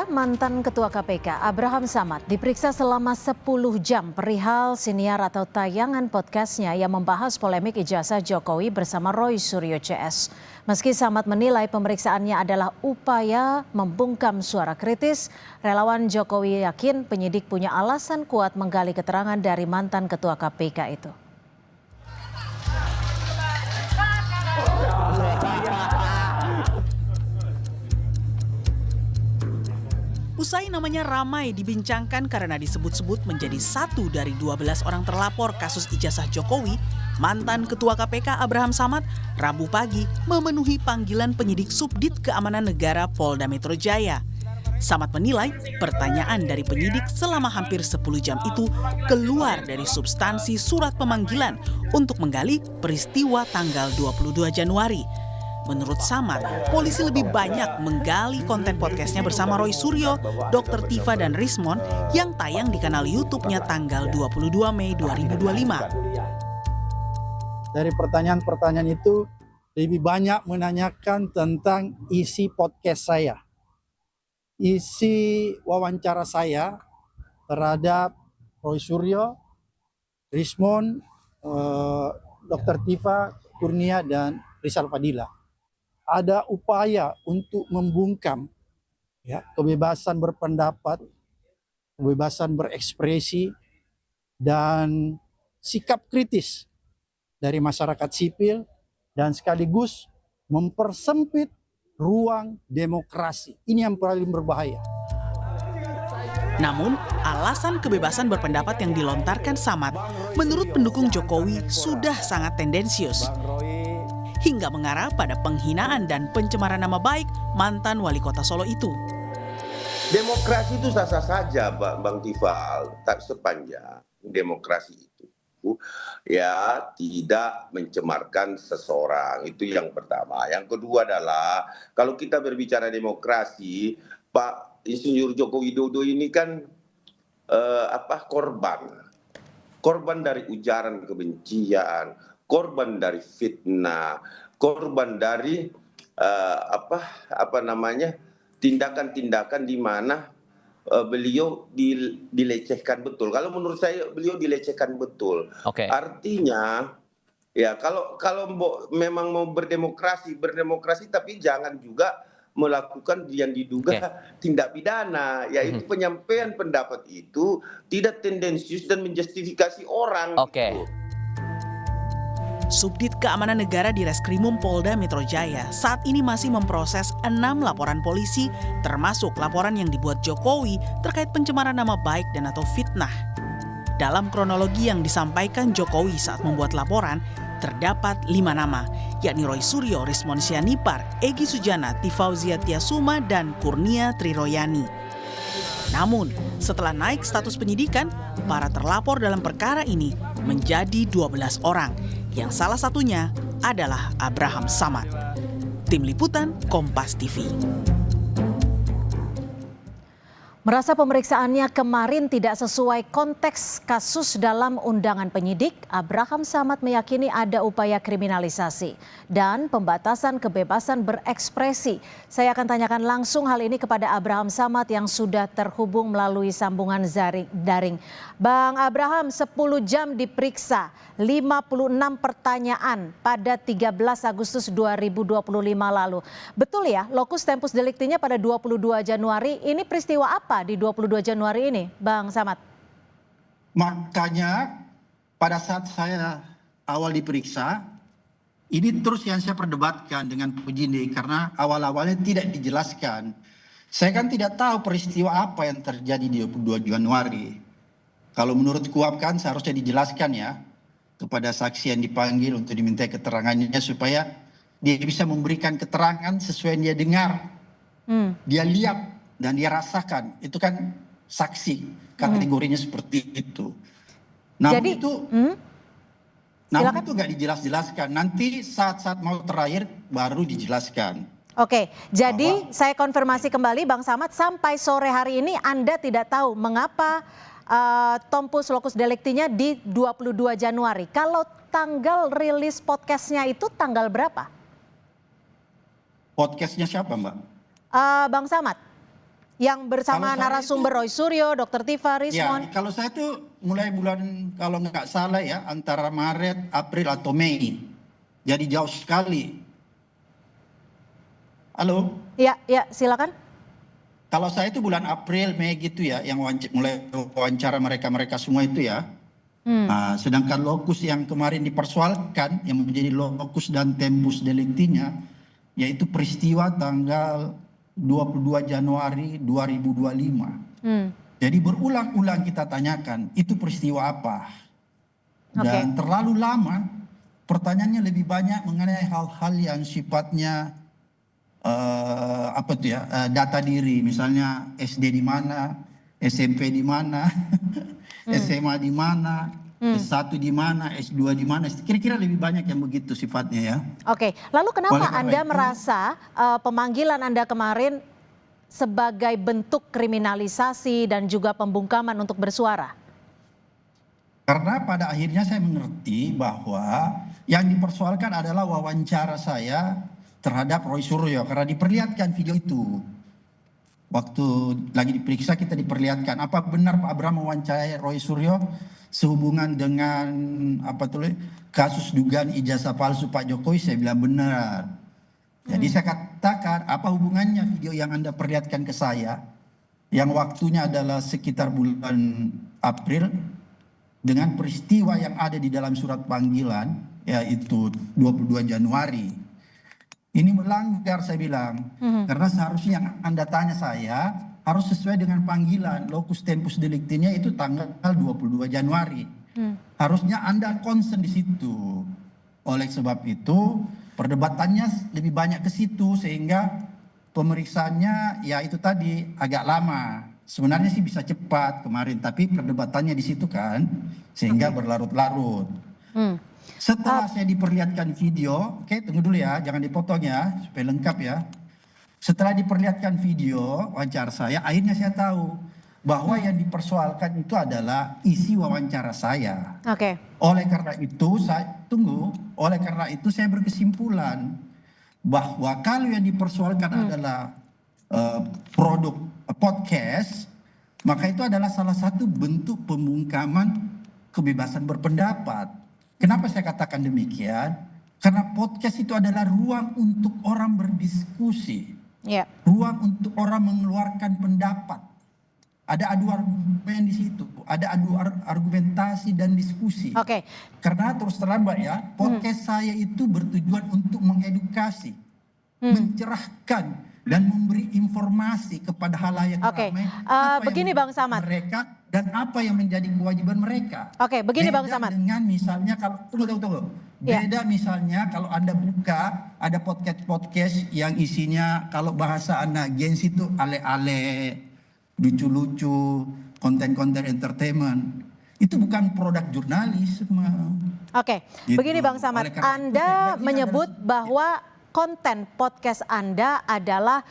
Saudara, mantan Ketua KPK Abraham Samad diperiksa selama 10 jam perihal siniar atau tayangan podcastnya yang membahas polemik ijazah Jokowi bersama Roy Suryo CS. Meski Samad menilai pemeriksaannya adalah upaya membungkam suara kritis, relawan Jokowi yakin penyidik punya alasan kuat menggali keterangan dari mantan Ketua KPK itu. Usai namanya ramai dibincangkan karena disebut-sebut menjadi satu dari 12 orang terlapor kasus ijazah Jokowi, mantan Ketua KPK Abraham Samad Rabu pagi memenuhi panggilan penyidik Subdit Keamanan Negara Polda Metro Jaya. Samad menilai pertanyaan dari penyidik selama hampir 10 jam itu keluar dari substansi surat pemanggilan untuk menggali peristiwa tanggal 22 Januari. Menurut Samad, polisi lebih banyak menggali konten podcastnya bersama Roy Suryo, Dr. Tifa dan Rismon yang tayang di kanal YouTube-nya tanggal 22 Mei 2025. Dari pertanyaan-pertanyaan itu lebih banyak menanyakan tentang isi podcast saya. Isi wawancara saya terhadap Roy Suryo, Rismon, Dr. Tifa, Kurnia, dan Rizal Fadila. Ada upaya untuk membungkam kebebasan berpendapat, kebebasan berekspresi, dan sikap kritis dari masyarakat sipil, dan sekaligus mempersempit ruang demokrasi. Ini yang paling berbahaya. Namun, alasan kebebasan berpendapat yang dilontarkan Samad menurut pendukung Jokowi sudah sangat tendensius, hingga mengarah pada penghinaan dan pencemaran nama baik mantan wali kota Solo itu. Demokrasi itu sah-sah saja, Bang Tifal, tak sepanjang demokrasi itu ya tidak mencemarkan seseorang. Itu yang pertama. Yang kedua adalah kalau kita berbicara demokrasi, Pak Insinyur Joko Widodo ini kan korban dari ujaran kebencian, korban dari fitnah, korban dari tindakan-tindakan di mana beliau dilecehkan betul. Kalau menurut saya beliau dilecehkan betul. Okay. Artinya ya kalau memang mau berdemokrasi tapi jangan juga melakukan yang diduga tindak pidana, yaitu penyampaian pendapat itu tidak tendensius dan menjustifikasi orang. Gitu. Subdit Keamanan Negara di Reskrimum Polda Metro Jaya saat ini masih memproses 6 laporan polisi, termasuk laporan yang dibuat Jokowi terkait pencemaran nama baik dan atau fitnah. Dalam kronologi yang disampaikan Jokowi saat membuat laporan, terdapat 5 nama, yakni Roy Suryo, Rismon Sianipar, Egy Sujana, Tifauzia Tiasuma, dan Kurnia Triroyani. Namun, setelah naik status penyidikan, para terlapor dalam perkara ini menjadi 12 orang, yang salah satunya adalah Abraham Samad. Tim Liputan Kompas TV. Merasa pemeriksaannya kemarin tidak sesuai konteks kasus dalam undangan penyidik, Abraham Samad meyakini ada upaya kriminalisasi dan pembatasan kebebasan berekspresi. Saya akan tanyakan langsung hal ini kepada Abraham Samad yang sudah terhubung melalui sambungan daring. Bang Abraham, 10 jam diperiksa, 56 pertanyaan pada 13 Agustus 2025 lalu. Betul ya, lokus tempus delictinya pada 22 Januari, ini peristiwa apa di 22 Januari ini, Bang Samad? Makanya pada saat saya awal diperiksa, ini terus yang saya perdebatkan dengan penyidik karena awal-awalnya tidak dijelaskan. Saya kan tidak tahu peristiwa apa yang terjadi di 22 Januari. Kalau menurut KUHAP kan seharusnya dijelaskan ya kepada saksi yang dipanggil untuk diminta keterangannya supaya dia bisa memberikan keterangan sesuai yang dia dengar, dia lihat dan dia rasakan. Itu kan saksi, kategorinya seperti itu. Namun Jadi, itu nggak dijelas-jelaskan. Nanti saat-saat mau terakhir baru dijelaskan. Oke, jadi saya konfirmasi kembali Bang Samad, sampai sore hari ini Anda tidak tahu mengapa tempus locus delictinya di 22 Januari. Kalau tanggal rilis podcastnya itu tanggal berapa? Podcastnya siapa, Mbak? Bang Samad, Yang bersama Kalau saya narasumber Roy Suryo, Dr. Tifa Ya, Rismon. kalau saya tuh mulai bulan kalau nggak salah ya antara Maret, April atau Mei. Jadi jauh sekali. Halo? Ya, ya, silakan. Kalau saya itu bulan April, Mei gitu ya, yang mulai wawancara mereka-mereka semua itu ya. Nah, sedangkan lokus yang kemarin dipersoalkan, yang menjadi lokus dan tempus delictinya, yaitu peristiwa tanggal 22 Januari 2025. Jadi berulang-ulang kita tanyakan, itu peristiwa apa? Dan terlalu lama, pertanyaannya lebih banyak mengenai hal-hal yang sifatnya data diri, misalnya SD di mana, SMP di mana, SMA di mana, S1 di mana, S2 di mana, kira-kira lebih banyak yang begitu sifatnya ya. Oke, lalu kenapa Oleh karena Anda itu- merasa pemanggilan Anda kemarin sebagai bentuk kriminalisasi dan juga pembungkaman untuk bersuara? Karena pada akhirnya saya mengerti bahwa yang dipersoalkan adalah wawancara saya terhadap Roy Suryo karena diperlihatkan video itu. Waktu lagi diperiksa kita diperlihatkan apa benar Pak Abraham mewawancarai Roy Suryo sehubungan dengan kasus dugaan ijazah palsu Pak Jokowi. Saya bilang benar. Jadi saya katakan apa hubungannya video yang Anda perlihatkan ke saya yang waktunya adalah sekitar bulan April dengan peristiwa yang ada di dalam surat panggilan yaitu 22 Januari. Ini melanggar saya bilang. Karena seharusnya yang Anda tanya saya harus sesuai dengan panggilan. Locus tempus delictinya itu tanggal 22 Januari. Harusnya Anda concern di situ. Oleh sebab itu perdebatannya lebih banyak ke situ sehingga pemeriksaannya ya itu tadi agak lama. Sebenarnya sih bisa cepat kemarin tapi perdebatannya di situ kan sehingga berlarut-larut. Setelah saya diperlihatkan video, oke tunggu dulu ya, jangan dipotong ya, supaya lengkap ya. Setelah diperlihatkan video wawancara saya, akhirnya saya tahu bahwa yang dipersoalkan itu adalah isi wawancara saya. Oke. Oleh karena itu saya berkesimpulan bahwa kalau yang dipersoalkan adalah produk podcast, maka itu adalah salah satu bentuk pembungkaman kebebasan berpendapat. Kenapa saya katakan demikian? Karena podcast itu adalah ruang untuk orang berdiskusi. Ruang untuk orang mengeluarkan pendapat. Ada adu argumen di situ, ada adu argumentasi dan diskusi. Karena terus terang Mbak ya, podcast saya itu bertujuan untuk mengedukasi, mencerahkan dan memberi informasi kepada halayak ramai begini Bang Samad. Mereka dan apa yang menjadi kewajiban mereka. Begini Bang Beda Samad. dengan misalnya kalau tunggu. Beda misalnya kalau Anda buka ada podcast yang isinya kalau bahasa anak Gens itu ale-ale, lucu-lucu, konten-konten entertainment. Itu bukan produk jurnalisme. Gitu. Begini Bang Samad, Anda menyebut bahwa konten podcast Anda adalah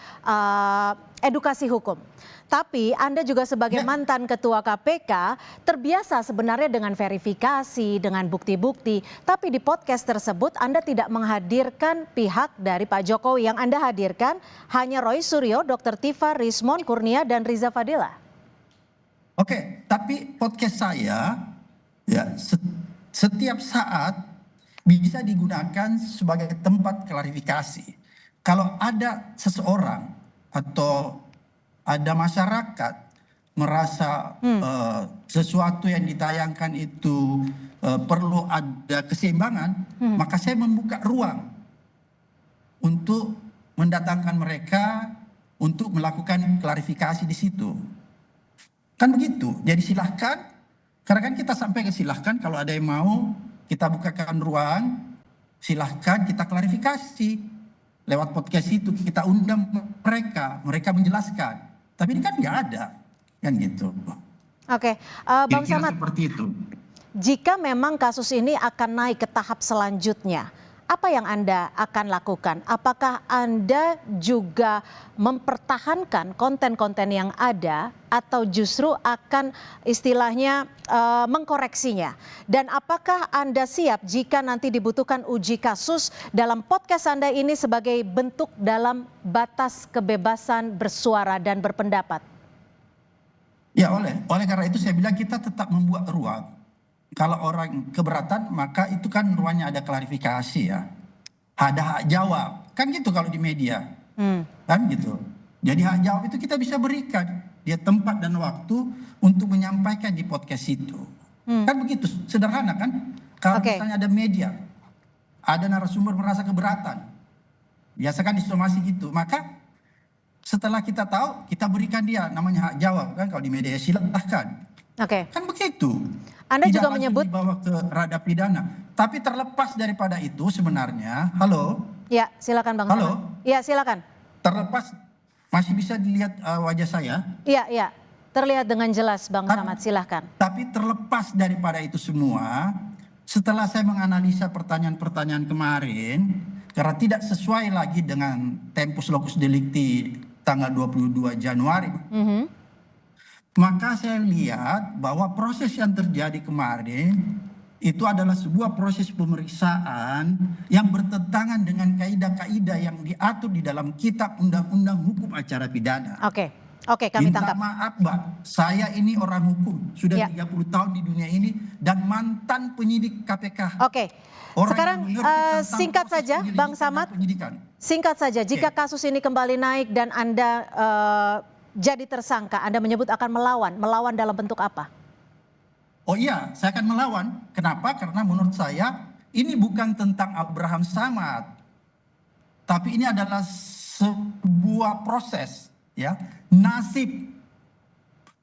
edukasi hukum. Tapi Anda juga sebagai mantan ketua KPK terbiasa sebenarnya dengan verifikasi, dengan bukti-bukti. Tapi di podcast tersebut Anda tidak menghadirkan pihak dari Pak Jokowi. Yang Anda hadirkan hanya Roy Suryo, Dr. Tifa, Rismon, Kurnia, dan Riza Fadila. Tapi podcast saya ya setiap saat bisa digunakan sebagai tempat klarifikasi. Kalau ada seseorang atau ada masyarakat merasa sesuatu yang ditayangkan itu perlu ada keseimbangan, maka saya membuka ruang untuk mendatangkan mereka untuk melakukan klarifikasi di situ. Kan begitu. Jadi silahkan, karena kan kita sampai ke silahkan kalau ada yang mau kita bukakan ruang, silahkan kita klarifikasi. Lewat podcast itu kita undang mereka menjelaskan. Tapi ini kan nggak ada, kan gitu. Bang Samad, seperti itu. Jika memang kasus ini akan naik ke tahap selanjutnya, apa yang Anda akan lakukan? Apakah Anda juga mempertahankan konten-konten yang ada atau justru akan istilahnya mengkoreksinya? Dan apakah Anda siap jika nanti dibutuhkan uji kasus dalam podcast Anda ini sebagai bentuk dalam batas kebebasan bersuara dan berpendapat? Ya, oleh karena itu saya bilang kita tetap membuat ruang. Kalau orang keberatan, maka itu kan ruangnya ada klarifikasi ya. Ada hak jawab. Kan gitu kalau di media. Kan gitu. Jadi hak jawab itu kita bisa berikan. Dia tempat dan waktu untuk menyampaikan di podcast itu. Kan begitu, sederhana kan. Kalau misalnya ada media, ada narasumber merasa keberatan. Biasa kan disomasi gitu. Maka setelah kita tahu, kita berikan dia namanya hak jawab. Kan kalau di media silahkan. Kan begitu. Anda Tidak juga langsung menyebut dibawa ke ranah pidana. Tapi terlepas daripada itu sebenarnya, halo? Ya, silakan Bang Halo? Samad. Ya, silakan. Terlepas, masih bisa dilihat wajah saya? Iya. Terlihat dengan jelas Bang Samad, silakan. Tapi terlepas daripada itu semua, setelah saya menganalisa pertanyaan-pertanyaan kemarin, karena tidak sesuai lagi dengan tempus locus delicti tanggal 22 Januari, maka saya lihat bahwa proses yang terjadi kemarin itu adalah sebuah proses pemeriksaan yang bertentangan dengan kaidah-kaidah yang diatur di dalam kitab undang-undang hukum acara pidana. Oke, kami tangkap. Minta maaf, Mbak. Saya ini orang hukum, sudah 30 tahun di dunia ini dan mantan penyidik KPK. Sekarang singkat saja Bang Samad. Singkat saja, jika kasus ini kembali naik dan Anda jadi tersangka, Anda menyebut akan melawan dalam bentuk apa? Oh iya, saya akan melawan. Kenapa? Karena menurut saya ini bukan tentang Abraham Samad, tapi ini adalah sebuah proses, ya, nasib,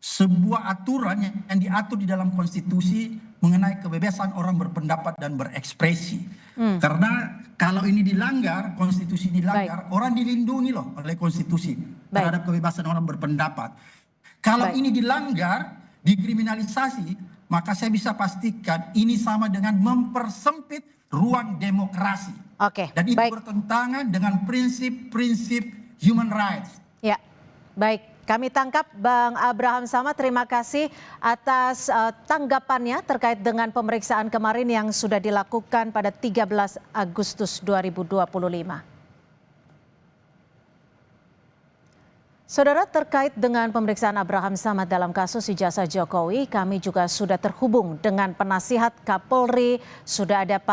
sebuah aturan yang diatur di dalam konstitusi mengenai kebebasan orang berpendapat dan berekspresi. Karena kalau ini dilanggar, konstitusi dilanggar, orang dilindungi loh oleh konstitusi terhadap kebebasan orang berpendapat. Kalau ini dilanggar, dikriminalisasi, maka saya bisa pastikan ini sama dengan mempersempit ruang demokrasi. Dan itu bertentangan dengan prinsip-prinsip human rights. Ya, baik. Kami tangkap Bang Abraham Samad, terima kasih atas tanggapannya terkait dengan pemeriksaan kemarin yang sudah dilakukan pada 13 Agustus 2025. Saudara, terkait dengan pemeriksaan Abraham Samad dalam kasus ijazah Jokowi, kami juga sudah terhubung dengan penasihat Kapolri, sudah ada Pak